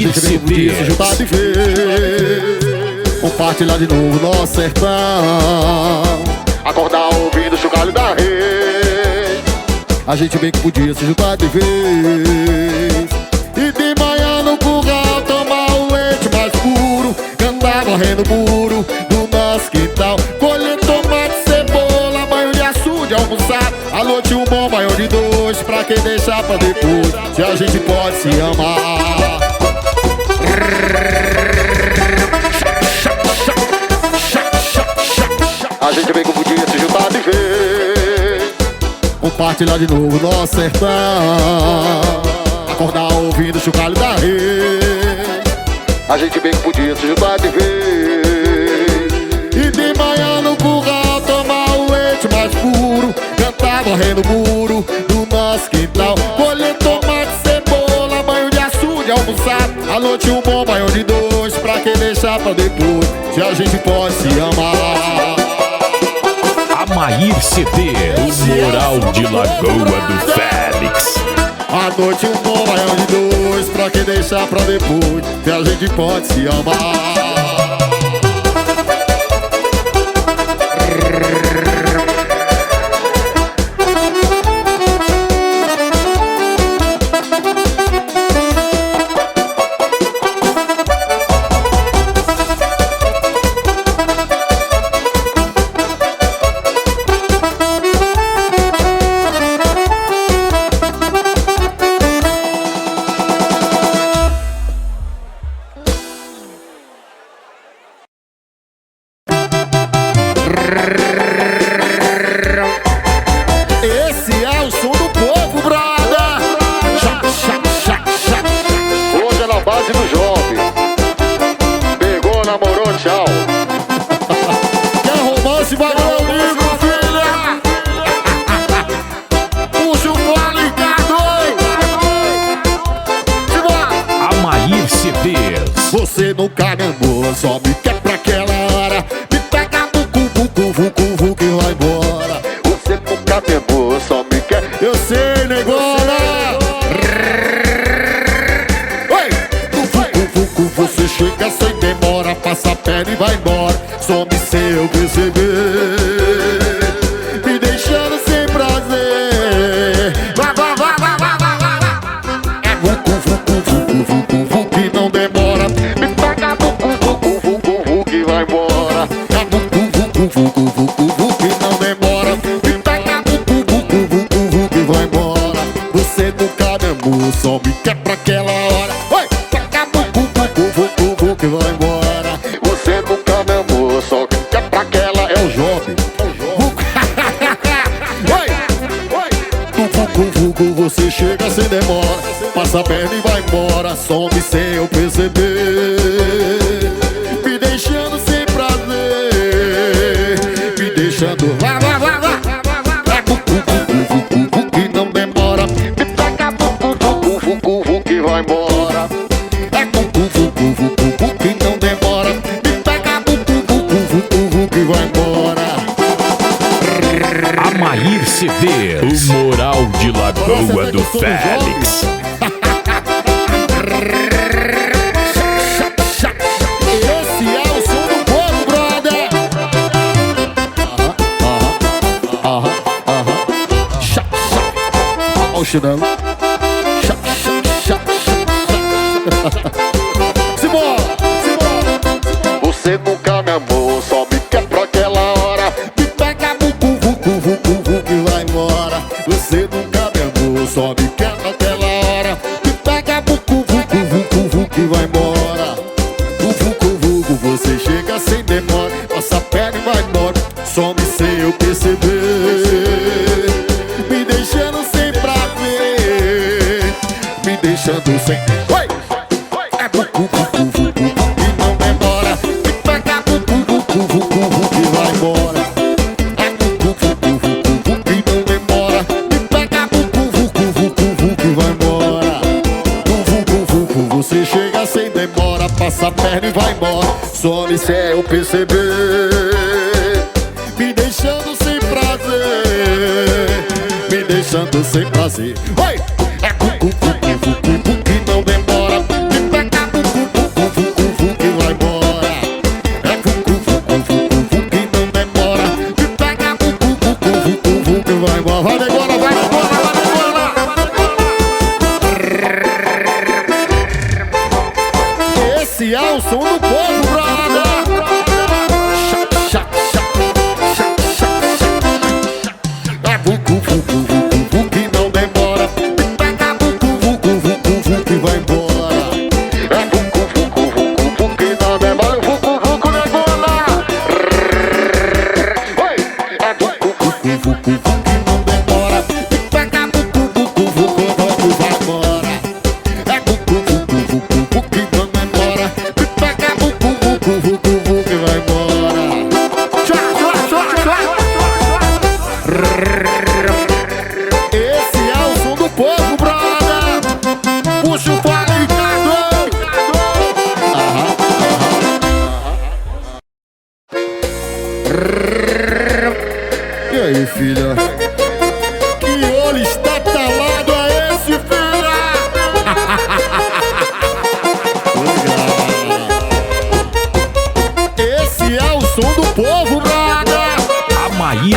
Amair CD. Se juntar de vez, compartilhar de novo nosso sertão, acordar ouvindo o chocalho da rede. A gente bem que podia se juntar de vez, e de manhã no curral tomar o leite mais puro, cantar correndo muro do nosso quintal, colher tomate, cebola, banho de açude, almoçar à noite um bom banho de dois, pra quem deixar pra depois, se a gente pode se amar. A gente vem com podia se juntar de vez, compartilhar de novo nosso sertão, acordar ouvindo o chocalho da rede. A gente vem com podia se juntar de vez, e de manhã no curral tomar o leite mais puro, cantar correndo muro do nosso quintal, colher tomate, cebola, banho de açude, almoçar à noite um bom banho de dois, pra quem deixar pra depois, se a gente pode se amar. Amair CD, o Moral de Lagoa do Félix. À noite um bom banho de dois, pra quem deixar pra depois, se a gente pode se amar. Esse é o som do povo, brother. Hoje é na base do jovem. Pegou, namorou, tchau. Quer romance, vai ganhar o livro, filha. Puxa o fole, Amair CD. Você nunca me amou, só me quer pra aquela hora. Me pega vucu, que vai embora. Você nunca me amou, só me quer. Eu sei, negona. Oi! Vucu, você chega sem demora, passa a perna e vai embora. Some sem eu perceber, me deixando sem prazer. É vucu, que não demora. Me pega vucu, que vai embora. É vucu, que não demora. Me pega vucu, que vai embora. Você nunca me amou, só me quer pra aquela hora. Oi! Pega vucu, que vai embora. Você nunca me amou, só me quer pra aquela. É o jovem. Vucu, você chega sem demora, passa a perna e vai embora. Some sem eu perceber, me deixando sem prazer, me deixando. É vucu, que não demora. Me pega vucu, que vai embora. É vucu, que não demora. Me pega vucu, que vai embora. Amair CD, o Moral de Lagoa do Félix. Esse é o som do povo, brother. Olha o chinelo. Simbora. Você nunca me amou, só me quer pra aquela hora. Me pega vucu, que vai embora. Você nunca me amou, só me quer pra aquela hora. Me pega vucu, que vai embora. Vucu, você chega sem demora, passa a perna e vai embora. Some sem eu perceber, me deixando sem prazer, me deixando sem. Oi! É vucu, que não demora. Me pega vucu, que vai embora. É vucu, que não demora. Me pega vucu, que vai embora. Vucu, você chega sem demora, passa a perna e vai embora. Some sem eu perceber, me deixando sem prazer, me deixando sem prazer. Oi! É vucu, que não demora. Me pega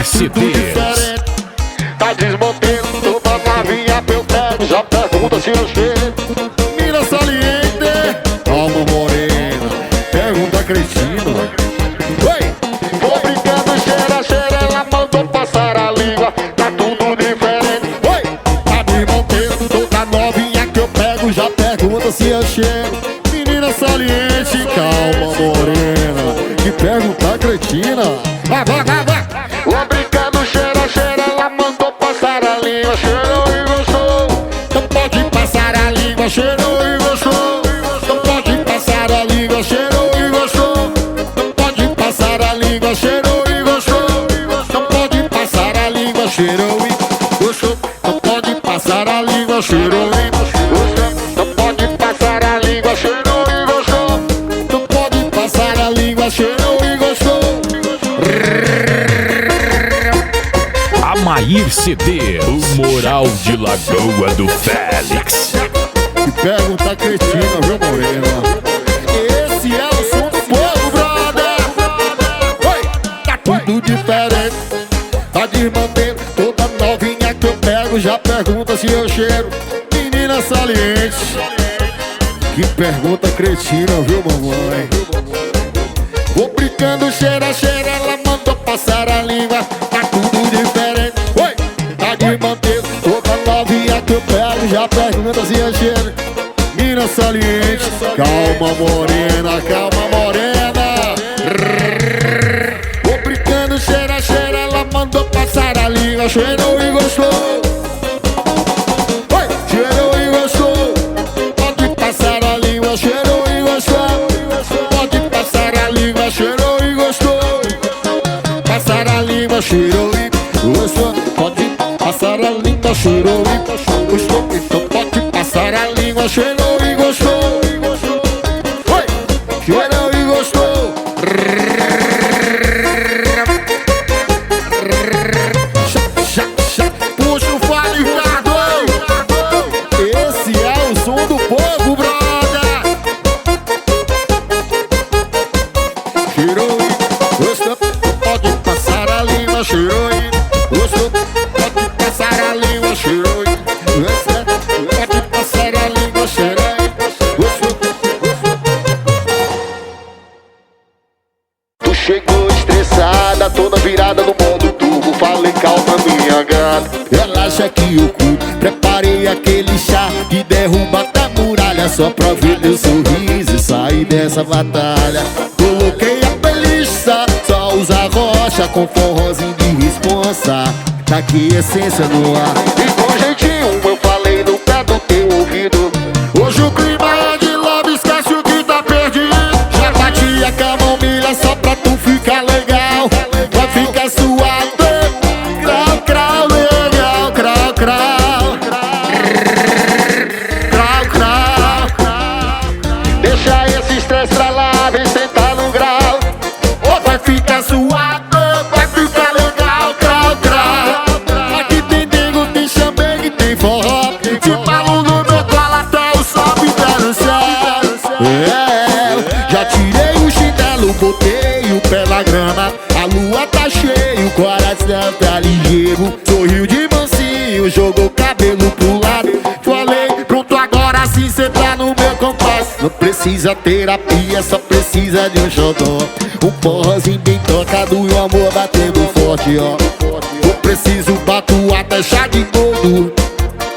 Amair CDs. Tá desmontando toda novinha que eu pego. Já pergunta se eu chego. Mira saliente, alma morena. Pergunta Cristina. Oi! Vou brincando, cheira, ela mandou passar a língua. Tá tudo diferente. Oi! Tá desmontando toda novinha que eu pego. Já pergunta se eu chego. Menina saliente, calma morena. Que pergunta cretina. Vai, vai, vai, vai. Vou brincando, cheira, ela mandou passar a língua. Cheirou e gostou. Não pode passar a língua. Cheirou e gostou. Não pode passar a língua. Cheirou e gostou. Não pode passar a língua. Cheirou e gostou. Não pode passar a língua. Cheirou e gostou. Não pode passar a língua. Cheirou e gostou. Não pode passar a língua. Cheirou e gostou. Não pode passar a língua. Cheirou e gostou. Amair CDs, o Moral de Lagoa do Félix. Que pergunta cretina, viu, morena? Esse é o som do povo, brother. Oi, tá tudo diferente. Tá desmantendo toda novinha que eu pego. Já pergunta se eu cheiro. Menina saliente. Que pergunta cretina, viu, mamãe? Vou brincando, cheira, ela mandou passar a língua. Tá tudo diferente. Oi, tá desmantendo toda novinha que eu pego. Já pergunta se eu cheiro. Menina saliente, calma morena, calma morena. Vou brincando, cheira, ela mandou passar a língua. Cheirou e gostou. Oi, cheirou e gostou. Pode passar a língua. Cheirou e gostou. Pode passar a língua. Cheirou e gostou. Passar a língua. Cheirou e gostou. Pode passar a língua. Cheirou e gostou. Então pode passar a língua. Cheirou e gostou. Oi, cheirou e gostou. Puxa o fale, Ricardo. Esse é o som do povo, brother. Cheirou e gostou. Pode passar a língua. Cheirou e gostou. Pode passar a língua. Cheirou e gostou. Pode passar a língua. Cheirou e gostou. Tu chegou estressada, toda virada no modo turbo. Falei, calma minha gata, relaxa que eu cuido. Preparei aquele chá que derruba a muralha, só pra ver teu sorriso e sair dessa batalha. Coloquei a playlist, só usa rocha com forrozinho de responsa. Tá aqui essência no ar. E com jeitinho eu falei no pé do teu ouvido. Hoje o clima é de love, esquece o que tá perdido. Já bati a camomila só pra tu ficar legal. Vai ficar suado. Crau, crau, legal. Crau, crau. Crau, crau. Deixa esse estresse pra lá, vem sentar no grau. Vai ficar suado, vai ficar legal. Crau, crau. Aqui tem nego, tem champanhe, tem forró. Se maluco no meu colo até o sol ficar no céu. Já tirei o chinelo, botei o pé na grama. A lua tá cheia, o coração tá ligeiro. Sorriu de mansinho, jogou o cabelo pro lado. Falei, pronto, agora sim cê tá no meu compasso. Não precisa terapia, só precisa de um xodó. Um porrozinho bem tocado e o amor batendo forte, ó. Eu preciso bato até chá de todo.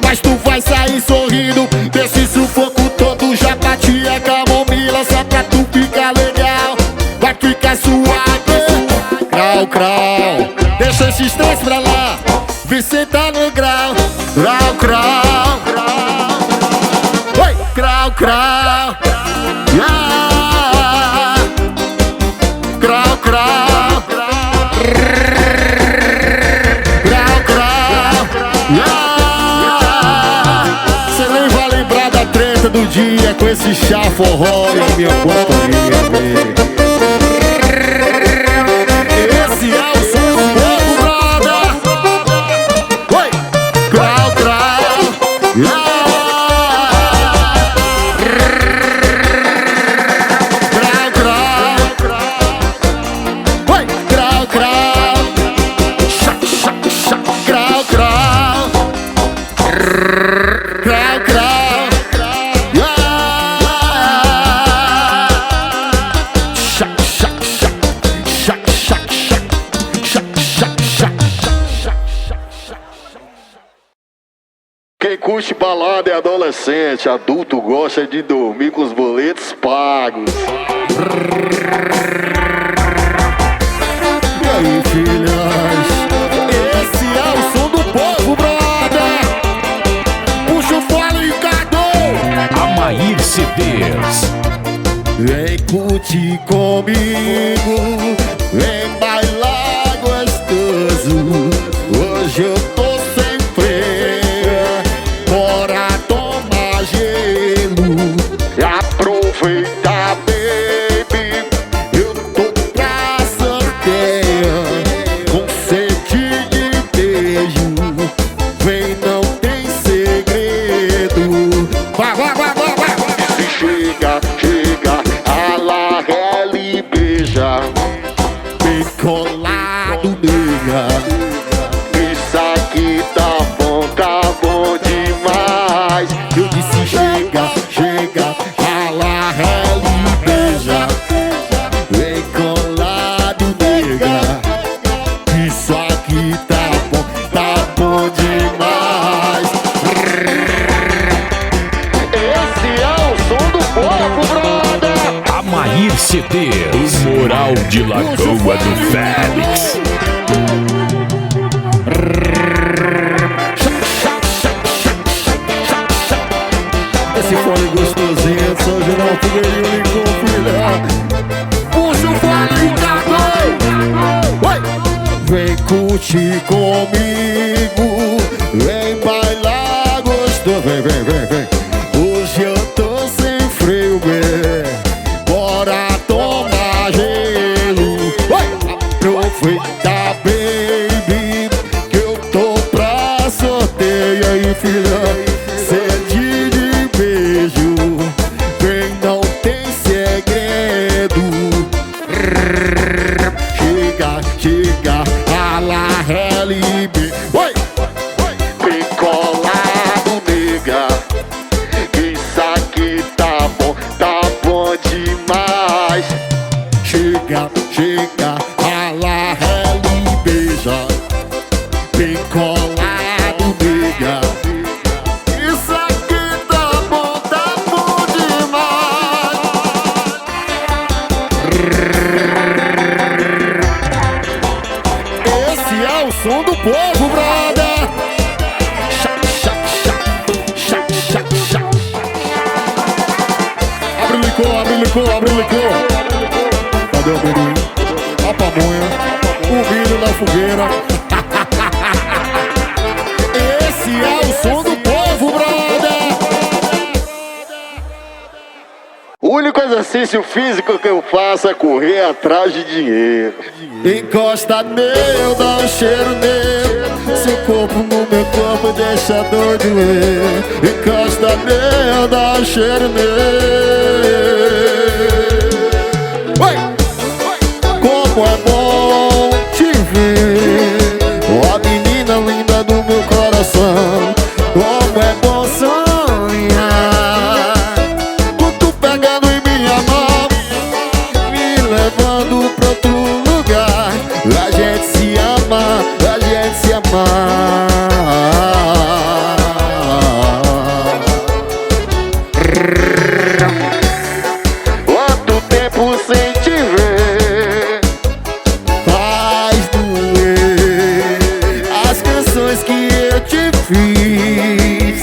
Mas tu vai sair sorrindo desse sufoco todo. Já bati a camomila só pra tu ficar legal. Vai ficar suave. Crau, crau. Deixa esse estresse pra lá. Vem sentar no grau. Crau, crau. Oi, crau, crau. Yeah. Crau, crau. Crau, crau. Yeah. Cê nem vai lembrar da treta do dia com esse chá forró e minha companhia. Esse é o som do povo, brother. Oi, crau, crau. Yeah. Crau, crau. Quem curte balada é adolescente, adulto gosta de dormir com os boletos pagos. E aí, filhas? Esse é o som do povo, brother. Puxa o fole, Cadu. Amair CDs. Vem curtir comigo, vem bailar gostoso. Hoje eu tô sem freio, bora tomar gelo. Aproveita, baby, eu tô pra sorteio, com sede de beijo. Vem, não tem segredo. Vai, vai, vai, vai, vai. Se chega, chega, ela e beija. Bem colado, nega. Isso aqui tá bom demais. Eu disse chega, chega, ela e beija. Bem colado, nega. Isso aqui tá bom demais. Esse é o som do povo, brother. Amair CDs. O Moral de Lagoa do Félix. Esse fone gostosinho, São Geral Fogueirinho, Lincoln, filha. Puxa o fone, Cadu. Vem curtir comigo, vem bailar gostoso. Vem, vem, vem, vem. Hoje eu tô sem freio, bem. Bora tomar gelo. Aproveita, baby, que eu tô pra sorteio. E aí, filha, sede de beijo. Vem, não tem segredo. Chega, chega, ala, LB. Vem colado, nega. Isso aqui tá bom demais. Chega, chega, ala, beija. Bem colado, nega. Isso aqui tá bom demais. Esse é o som do povo, brother. Abre o licor, abre o licor, abre o licor. Cadê o amendoim? A pamonha, o milho na fogueira. Esse é o som do povo, brother. O único exercício físico que eu faço é correr atrás de dinheiro. Encosta nele, dá um cheiro nele. Seu corpo no meu corpo deixa doido eu. Encosta nele, dá um cheiro nele. Como é bom te ver, ó menina linda do meu coração. Como é bom sonhar com tu pegando em minha mão, me levando pra outro lugar. A gente se ama, a gente se ama. Quanto tempo sem te ver faz doer as canções que eu te fiz.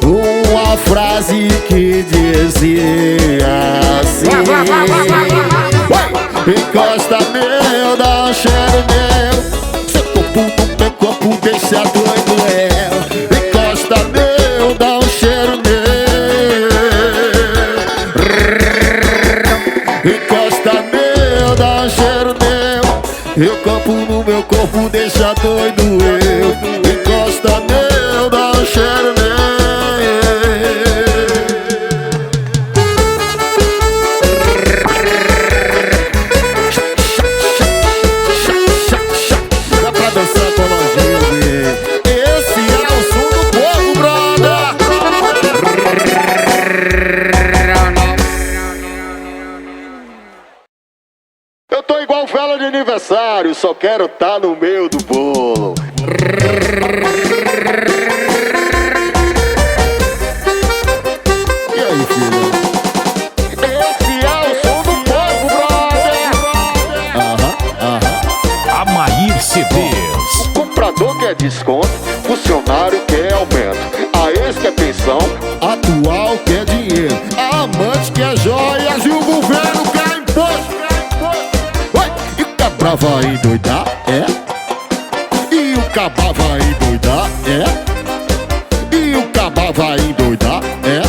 Uma frase que dizia assim: encosta meu, dá um cheiro meu. Seu corpo no meu corpo deixa doido eu. Encosta meu, dá um cheiro meu. Encosta meu, dá um cheiro meu. Meu corpo no meu corpo deixa doido eu. Encosta meu, dá um cheiro meu. Dá pra dançar com nós, baby. só quero tá no meio do bolo. E aí, filho? Esse é o som do povo, brother. Amair CDs. O comprador quer desconto, funcionário quer aumento, a ex quer pensão, Atual quer dinheiro, a amante quer joias e o governo quer imposto. Oi, e o cabra vai endoidar, é? E o cabra vai endoidar, é? E o cabra vai endoidar, é?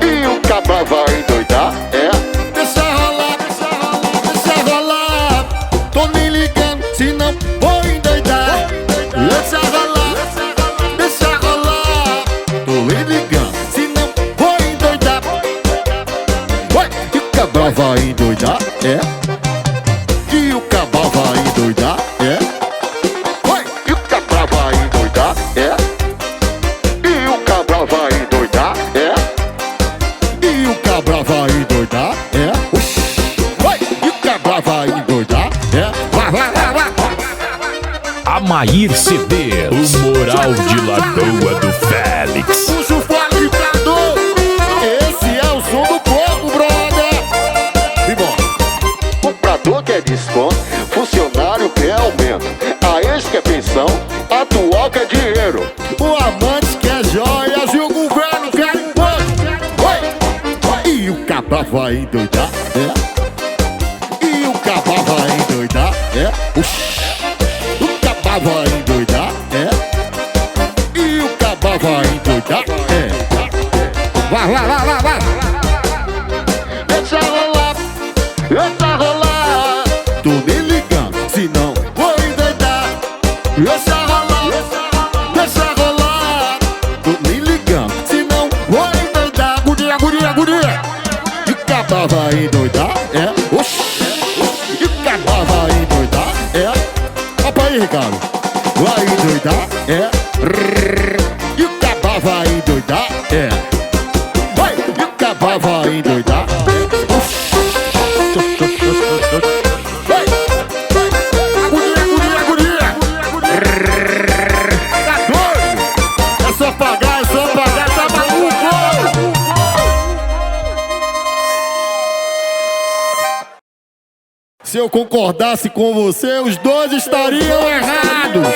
e o cabra vai endoidar, é? Deixa rolar, deixa rolar. Tô nem ligando, se não vou endoidar. Deixa rolar, deixa rolar. Tô nem ligando, se não vou endoidar. Oi, e o cabra vai endoidar, é? E o cabra vai endoidar, é? Oi, e o cabra vai endoidar, é? E o cabra vai endoidar, é? E o cabra vai endoidar, é? Oxi. Oi, e o cabra vai endoidar, é? Vai, vai, vai, vai. Amair CDs. O moral de Lagoa do Félix. Puxa o qualificador. Esse é o som do povo, brother. Vambora. Comprador quer desconto, funcionário quer aumento, a ex quer pensão, atual quer dinheiro. O amante quer joias e o governo quer imposto. Oi. E o cabra vai endoidar, é? E o cabra vai endoidar, é? Oxi. O cabra vai endoidar, é? E o cabra vai endoidar, é? Vai, vai, vai, vai, vai. Deixa rolar, deixa rolar. Tô nem ligando, se não vou endoidar. Deixa rolar, deixa rolar. Tô nem ligando, se não vou endoidar. Guria, guria, guria. E o cabra vai endoidar, é? Oxi. E o cabra vai endoidar, é? Opa aí, Ricardo. Vai endoidar, é? E o cabra vai endoidar, é? Vai. E o cabra vai endoidar, é? Oxi. Vai. Agonia, agonia, agonia. Tá doido? É só pagar, tá maluco? Se eu concordasse com você, os dois estariam errados.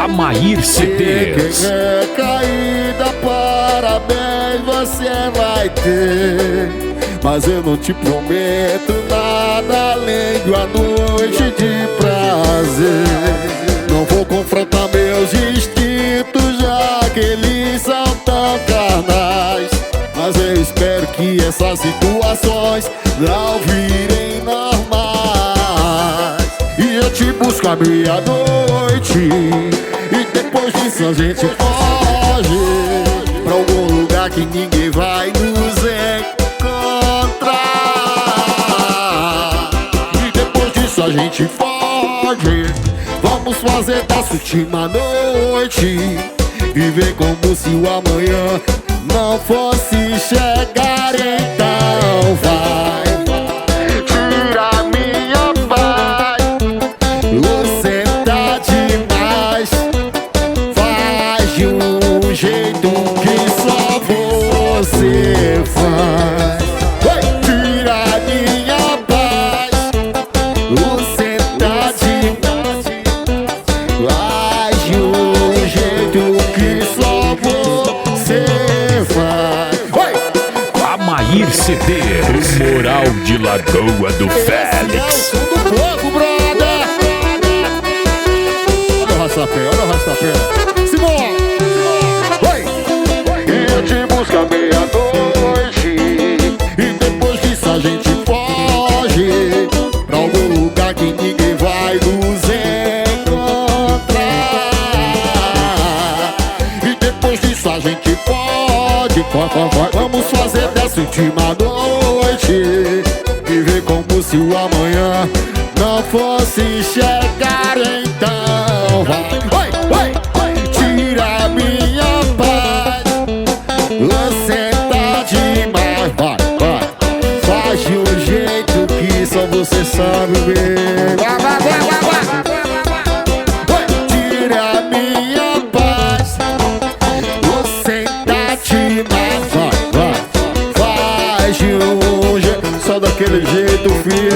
Amair CDs. Quem é caída, parabéns, você vai ter. Mas eu não te prometo nada além de uma noite de prazer. Não vou confrontar meus instintos, já que eles são tão carnais. Mas eu espero que essas situações não virem normais. E eu te busco à meia-noite, e depois disso a gente foge pra algum lugar que ninguém vai nos encontrar. E depois disso a gente foge. Vamos fazer dessa última noite, viver como se o amanhã não fosse chegar. Então vai, Tira minha paz, você tá demais. Faz de um jeito que só você faz. Vai, tira minha paz. Você tá demais. Faz de um jeito que só você faz. Vai. Amair CDs. O moral de Lagoa do Félix. Esse é o som do povo, brother. Olha o rastapé, olha o rastapé. Simão. Vai. e eu te busco à meia-noite. E depois disso a gente foge pra algum lugar que ninguém vai nos encontrar. E depois disso a gente pode. Vamos fazer dessa última noite, viver como como se o amanhã não fosse chegar. Então vai, tira minha paz. Você tá demais, vai. Faz de um jeito que só você sabe ver. Tira minha paz. Você tá demais, vai. Faz de um jeito, só daquele jeito, filho.